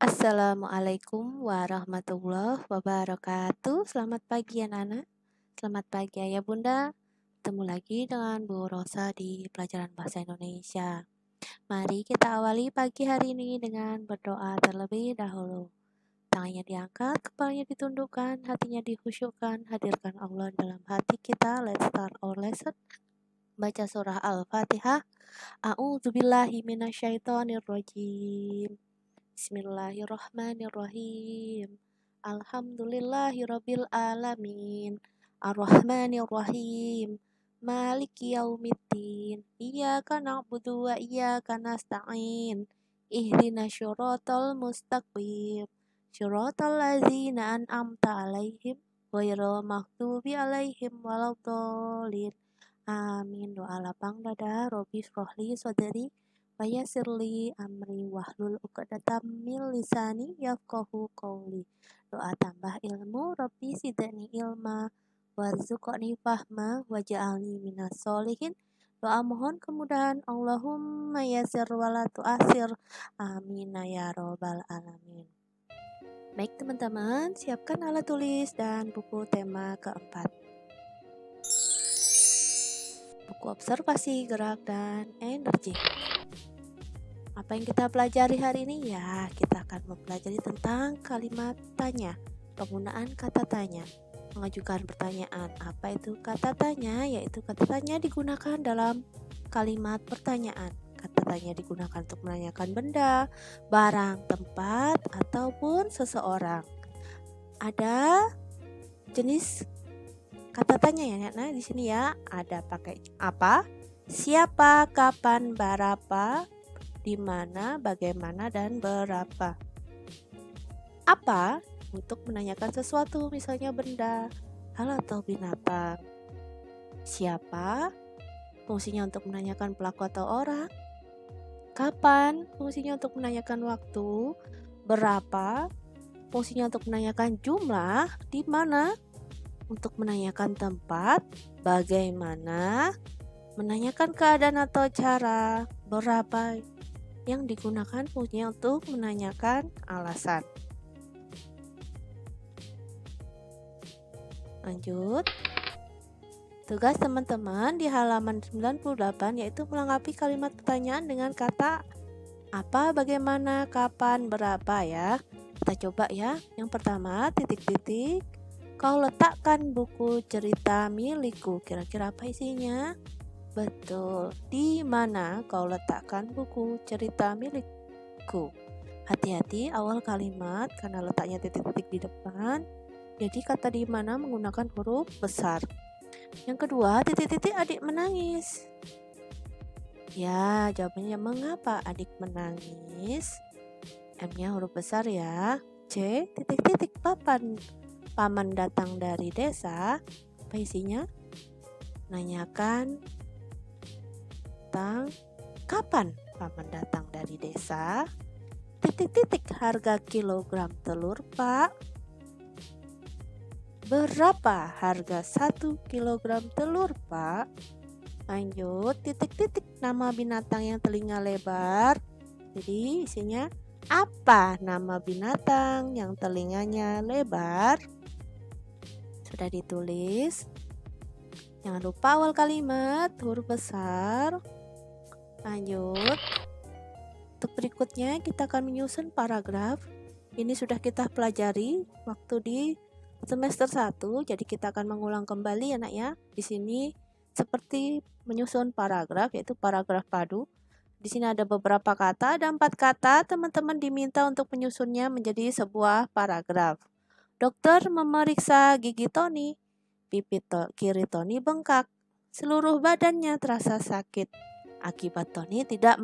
Assalamualaikum warahmatullahi wabarakatuh. Selamat pagi anak-anak. Selamat pagi ayah bunda. Ketemu lagi dengan Bu Rosa di pelajaran bahasa Indonesia. Mari kita awali pagi hari ini dengan berdoa terlebih dahulu. Tangannya diangkat, kepalanya ditundukkan, hatinya dikhusyukkan. Hadirkan Allah dalam hati kita. Let's start our lesson. Baca surah Al-Fatihah. A'udzubillahi minasyaitonirrajim. Bismillahirrahmanirrahim. Alhamdulillahirabbil alamin. Arrahmanirrahim. Maliki yaumiddin. Iyyaka na'budu wa iyyaka nasta'in. Ihdinas syiratal mustaqim. Syiratal ladzina an'amta 'alaihim ghairil maghdubi 'alaihim waladdallin. Amin. Doa lapang dada. Robbi shrahli sadri wa yassirli amri wahlul 'uqdatam min lisani yafqahu qawli. Doa tambah ilmu. Rabbi zidni ilma warzuqni fahma waj'alni minas sholihin. Doa mohon kemudahan. Allahumma yassir wala tu'assir. Amin ya robbal alamin. Baik teman-teman, siapkan alat tulis dan buku tema keempat. Buku observasi, gerak, dan energi. Apa yang kita pelajari hari ini ya? Kita akan mempelajari tentang kalimat tanya, penggunaan kata tanya, mengajukan pertanyaan. Apa itu kata tanya? Yaitu kata tanya digunakan dalam kalimat pertanyaan. Kata tanya digunakan untuk menanyakan benda, barang, tempat, ataupun seseorang. Ada jenis kata tanya ya, nah di sini ya ada pakai apa, siapa, kapan, berapa, di mana, bagaimana, dan berapa. Apa untuk menanyakan sesuatu, misalnya benda, hal atau binatang. Siapa fungsinya untuk menanyakan pelaku atau orang. Kapan fungsinya untuk menanyakan waktu. Berapa fungsinya untuk menanyakan jumlah. Di mana untuk menanyakan tempat. Bagaimana menanyakan keadaan atau cara. Berapa yang digunakan fungsinya untuk menanyakan alasan. Lanjut. Tugas teman-teman di halaman 98 yaitu melengkapi kalimat pertanyaan dengan kata apa, bagaimana, kapan, berapa ya. Kita coba ya. Yang pertama, titik-titik. Kau letakkan buku cerita milikku. Kira-kira apa isinya? Betul. Di mana kau letakkan buku cerita milikku? Hati-hati awal kalimat karena letaknya titik-titik di depan. Jadi kata di mana menggunakan huruf besar. Yang kedua, titik-titik adik menangis. Ya, jawabannya mengapa adik menangis? M-nya huruf besar ya. C, titik-titik paman datang dari desa. Apa isinya? Nanyakan tentang kapan paman datang dari desa. Titik-titik harga kilogram telur, Pak. Berapa harga 1 kilogram telur, Pak? Lanjut, titik-titik nama binatang yang telinga lebar. Jadi isinya apa nama binatang yang telinganya lebar? Sudah ditulis. Jangan lupa awal kalimat huruf besar. Lanjut. Untuk berikutnya kita akan menyusun paragraf. Ini sudah kita pelajari waktu di semester 1. Jadi kita akan mengulang kembali anak ya. Di sini seperti menyusun paragraf, yaitu paragraf padu. Di sini ada beberapa kata, ada 4 kata. Teman-teman diminta untuk menyusunnya menjadi sebuah paragraf. Dokter memeriksa gigi Tony. Pipi kiri Tony bengkak. Seluruh badannya terasa sakit. Akibat Tony tidak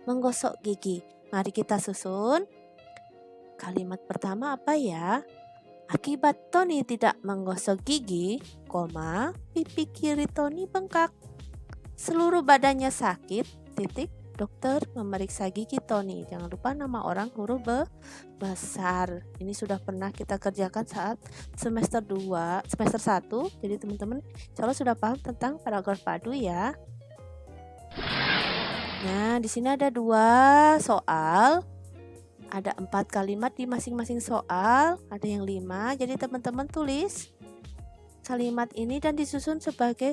menggosok gigi. Mari kita susun. Kalimat pertama apa ya? Akibat Tony tidak menggosok gigi, pipi kiri Tony bengkak. Seluruh badannya sakit, titik. Dokter memeriksa gigi Tony. Jangan lupa nama orang huruf besar. Ini sudah pernah kita kerjakan saat semester 1. Jadi teman-teman insya Allah sudah paham tentang paragraf padu ya. Nah, di sini ada 2 soal. Ada 4 kalimat di masing-masing soal, ada yang 5. Jadi teman-teman tulis kalimat ini dan disusun sebagai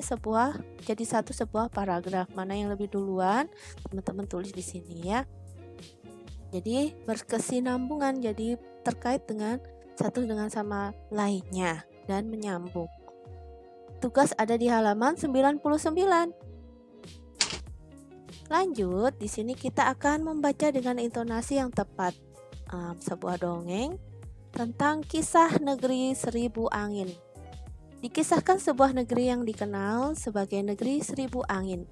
jadi sebuah paragraf. Mana yang lebih duluan, teman-teman tulis di sini ya. Jadi berkesinambungan, jadi terkait dengan satu dengan sama lainnya dan menyambung. Tugas ada di halaman 99. Lanjut, di sini kita akan membaca dengan intonasi yang tepat sebuah dongeng tentang kisah negeri seribu angin. Dikisahkan sebuah negeri yang dikenal sebagai negeri seribu angin.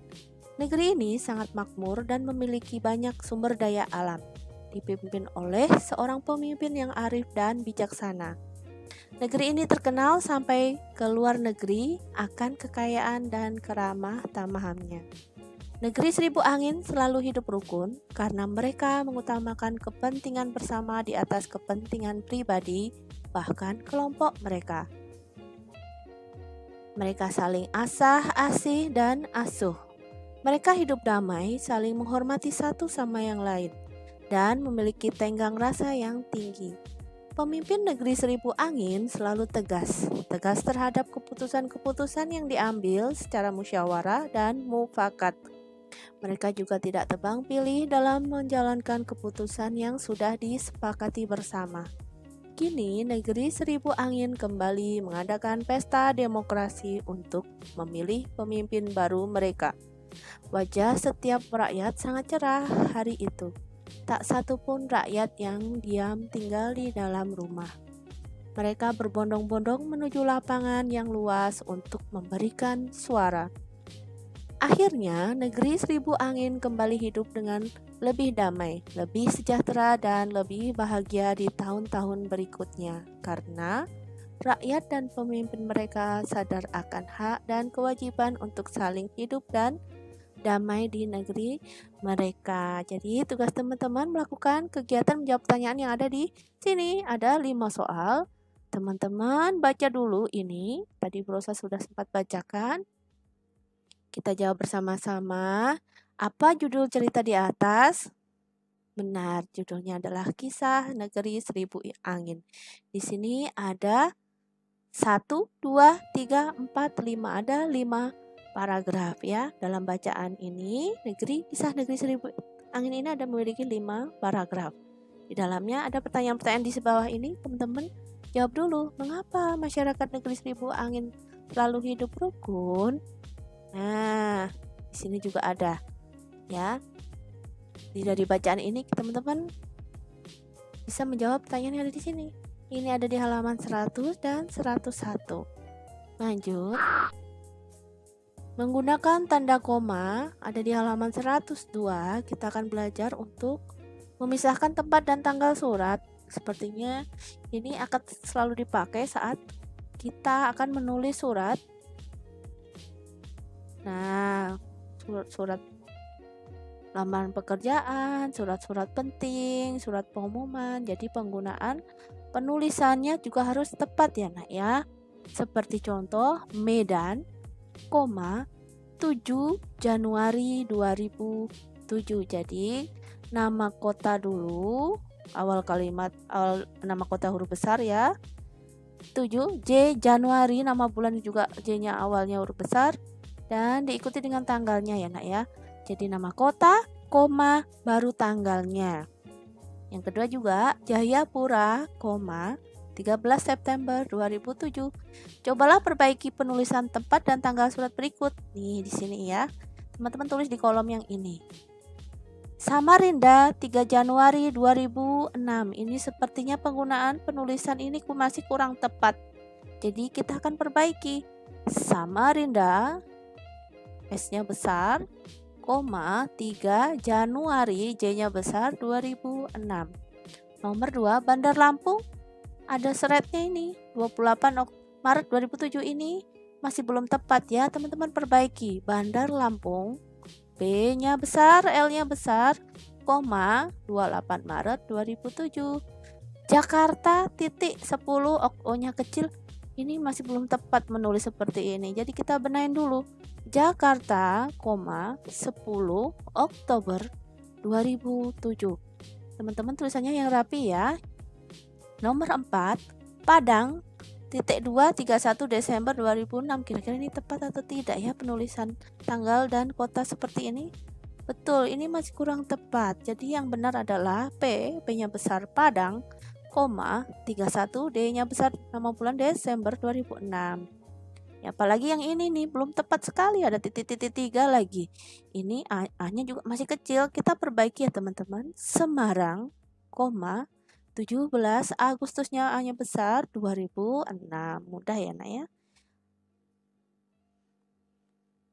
Negeri ini sangat makmur dan memiliki banyak sumber daya alam. Dipimpin oleh seorang pemimpin yang arif dan bijaksana. Negeri ini terkenal sampai ke luar negeri akan kekayaan dan keramah tamahannya. Negeri seribu angin selalu hidup rukun karena mereka mengutamakan kepentingan bersama di atas kepentingan pribadi, bahkan kelompok mereka. Mereka saling asih dan asuh. Mereka hidup damai, saling menghormati satu sama yang lain, dan memiliki tenggang rasa yang tinggi. Pemimpin negeri seribu angin selalu tegas terhadap keputusan-keputusan yang diambil secara musyawarah dan mufakat. Mereka juga tidak tebang pilih dalam menjalankan keputusan yang sudah disepakati bersama. Kini negeri seribu angin kembali mengadakan pesta demokrasi untuk memilih pemimpin baru mereka. Wajah setiap rakyat sangat cerah hari itu. Tak satu pun rakyat yang diam tinggal di dalam rumah. Mereka berbondong-bondong menuju lapangan yang luas untuk memberikan suara. Akhirnya, negeri seribu angin kembali hidup dengan lebih damai, lebih sejahtera, dan lebih bahagia di tahun-tahun berikutnya karena rakyat dan pemimpin mereka sadar akan hak dan kewajiban untuk saling hidup dan damai di negeri mereka. Jadi tugas teman-teman melakukan kegiatan menjawab pertanyaan yang ada di sini. Ada 5 soal. Teman-teman baca dulu ini. Tadi Brosa sudah sempat bacakan. Kita jawab bersama-sama. Apa judul cerita di atas? Benar, judulnya adalah Kisah Negeri Seribu Angin. Di sini ada 1, 2, 3, 4, 5. Ada 5 paragraf ya. Dalam bacaan ini, Kisah Negeri Seribu Angin ini ada memiliki 5 paragraf. Di dalamnya ada pertanyaan-pertanyaan di bawah ini. Teman-teman jawab dulu. Mengapa masyarakat Negeri Seribu Angin selalu hidup rukun? Nah, di sini juga ada ya. Dari bacaan ini teman-teman bisa menjawab pertanyaan yang ada di sini. Ini ada di halaman 100 dan 101. Lanjut. Menggunakan tanda koma ada di halaman 102. Kita akan belajar untuk memisahkan tempat dan tanggal surat. Sepertinya ini akan selalu dipakai saat kita akan menulis surat. Nah, surat lamaran pekerjaan, surat-surat penting, surat pengumuman. Jadi penggunaan penulisannya juga harus tepat ya nak ya. Seperti contoh Medan, 7 Januari 2007. Jadi nama kota dulu, awal nama kota huruf besar ya. 7 J Januari, nama bulan juga J-nya awalnya huruf besar. Dan diikuti dengan tanggalnya ya nak ya. Jadi nama kota, baru tanggalnya. Yang kedua juga Jayapura, 13 September 2007. Cobalah perbaiki penulisan tempat dan tanggal surat berikut. Nih di sini ya. Teman-teman tulis di kolom yang ini. Samarinda 3 Januari 2006. Ini sepertinya penggunaan penulisan ini masih kurang tepat. Jadi kita akan perbaiki. Samarinda, S-nya besar, 3 Januari, J-nya besar 2006. Nomor 2, Bandar Lampung. Ada seretnya ini, 28 Maret 2007 ini masih belum tepat ya, teman-teman perbaiki. Bandar Lampung, B-nya besar, L-nya besar, 28 Maret 2007. Jakarta, 10 O-nya kecil. Ini masih belum tepat menulis seperti ini. Jadi kita benahin dulu. Jakarta, 10 Oktober 2007. Teman-teman tulisannya yang rapi ya. Nomor 4, Padang, titik 231 Desember 2006. Kira-kira ini tepat atau tidak ya penulisan tanggal dan kota seperti ini? Betul, ini masih kurang tepat. Jadi yang benar adalah P-nya besar Padang, 31, D-nya besar nama bulan Desember 2006. Ya, apalagi yang ini nih belum tepat sekali, ada titik-titik 3 lagi. Ini A-nya juga masih kecil. Kita perbaiki ya teman-teman. Semarang, 17 Agustusnya A-nya besar 2006. Mudah ya nak ya.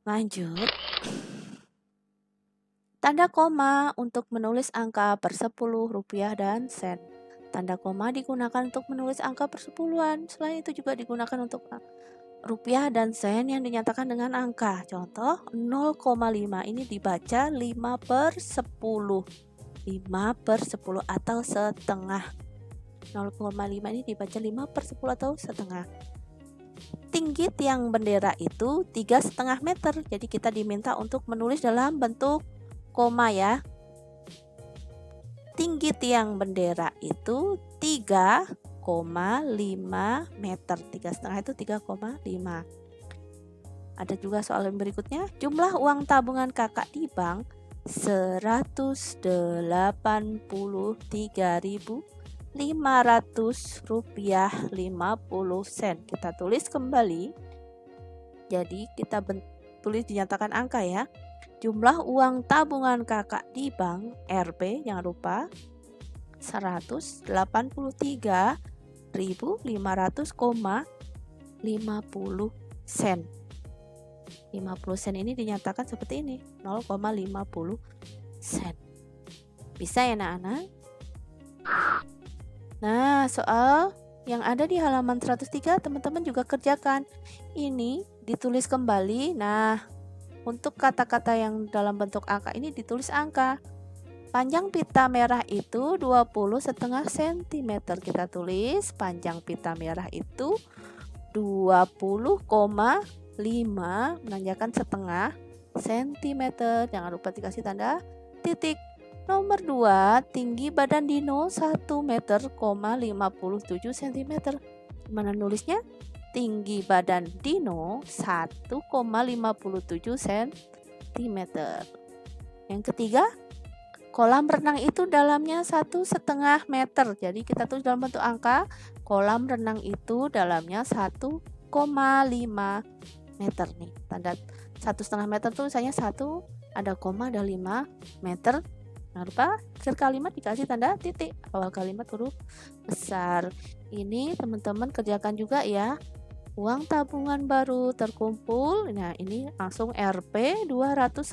Lanjut. Tanda koma untuk menulis angka per 10 rupiah dan sen. Tanda koma digunakan untuk menulis angka persepuluhan. Selain itu juga digunakan untuk rupiah dan sen yang dinyatakan dengan angka. Contoh 0,5 ini dibaca 5 per 10. 5 per 10 atau setengah. 0,5 ini dibaca 5 per 10 atau setengah. Tinggi tiang bendera itu 3,5 meter. Jadi kita diminta untuk menulis dalam bentuk koma ya. Tinggi tiang bendera itu 3,5 meter. 3,5 itu 3,5. Ada juga soal yang berikutnya. Jumlah uang tabungan kakak di bank 183.500 rupiah 50 sen. Kita tulis kembali. Jadi kita tulis dinyatakan angka ya. Jumlah uang tabungan kakak di bank RB, jangan lupa, 183.500,50 sen. 50 sen ini dinyatakan seperti ini, 0,50 sen. Bisa ya anak-anak? Nah, soal yang ada di halaman 103 teman-teman juga kerjakan. Ini ditulis kembali. Nah, untuk kata-kata yang dalam bentuk angka ini ditulis angka. Panjang pita merah itu 20,5 cm. Kita tulis panjang pita merah itu 20,5 menanjakan setengah sentimeter. Jangan lupa dikasih tanda titik. Nomor 2, tinggi badan dino 1 meter, 57 cm. Gimana nulisnya? Tinggi badan dino 1,57 cm. Yang ketiga, kolam renang itu dalamnya 1,5 meter. Jadi kita tulis dalam bentuk angka. Kolam renang itu dalamnya 1,5 meter nih. Tanda 1,5 meter tulisannya 1, ada koma, ada 5 meter. Jangan lupa akhir kalimat dikasih tanda titik. Awal kalimat huruf besar. Ini teman-teman kerjakan juga ya. Uang tabungan baru terkumpul. Nah, ini langsung Rp 210.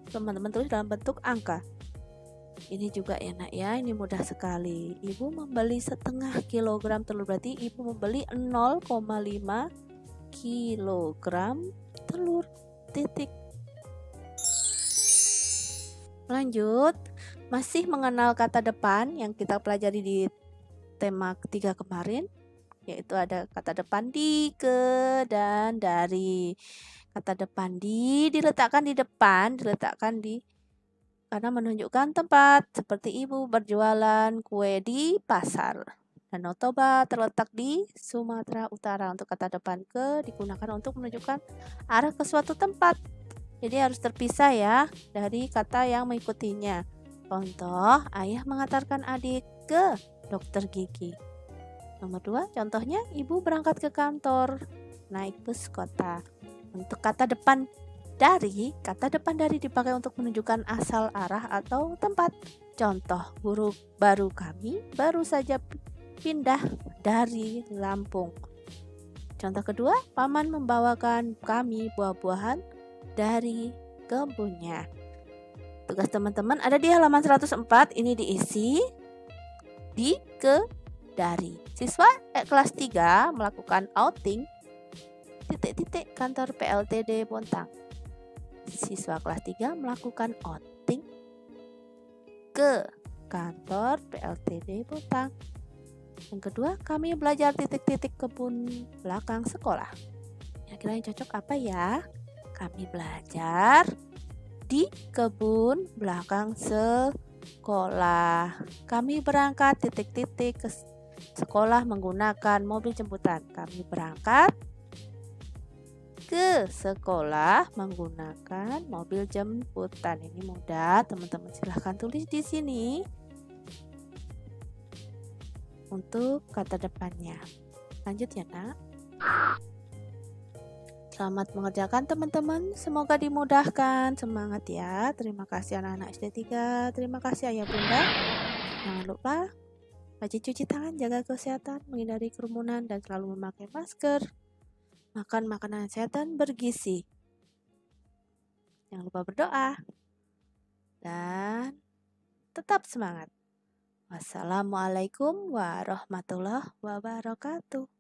Teman-teman tulis dalam bentuk angka. Ini juga enak ya, ini mudah sekali. Ibu membeli setengah kilogram telur, berarti ibu membeli 0,5 kilogram telur. Titik. Lanjut, masih mengenal kata depan yang kita pelajari di tema ketiga kemarin. Yaitu ada kata depan di, ke, dan dari. Kata depan di diletakkan di depan, diletakkan di karena menunjukkan tempat, seperti ibu berjualan kue di pasar. Danau Toba terletak di Sumatera Utara. Untuk kata depan ke digunakan untuk menunjukkan arah ke suatu tempat. Jadi harus terpisah ya dari kata yang mengikutinya. Contoh, ayah mengantarkan adik ke dokter gigi. Nomor 2, contohnya ibu berangkat ke kantor naik bus kota. Untuk kata depan dari dipakai untuk menunjukkan asal arah atau tempat. Contoh, guru baru kami baru saja pindah dari Lampung. Contoh kedua, paman membawakan kami buah-buahan dari kebunnya. Tugas teman-teman ada di halaman 104, ini diisi di, ke, dari. Siswa kelas 3 melakukan outing titik-titik kantor PLTD Bontang. Siswa kelas 3 melakukan outing ke kantor PLTD Bontang. Yang kedua, kami belajar titik-titik kebun belakang sekolah. Kira-kira yang cocok apa ya? Kami belajar di kebun belakang sekolah. sekolah. Kami berangkat titik-titik ke sekolah menggunakan mobil jemputan. Kami berangkat ke sekolah menggunakan mobil jemputan. Ini mudah, teman-teman silahkan tulis di sini untuk kata depannya. Lanjut ya, Nak. Selamat mengerjakan teman-teman, semoga dimudahkan. Semangat ya. Terima kasih anak-anak SD 3. Terima kasih ayah bunda. Jangan lupa rajin cuci tangan, jaga kesehatan, menghindari kerumunan, dan selalu memakai masker. Makan makanan sehat dan bergizi. Jangan lupa berdoa. Dan tetap semangat. Wassalamualaikum warahmatullahi wabarakatuh.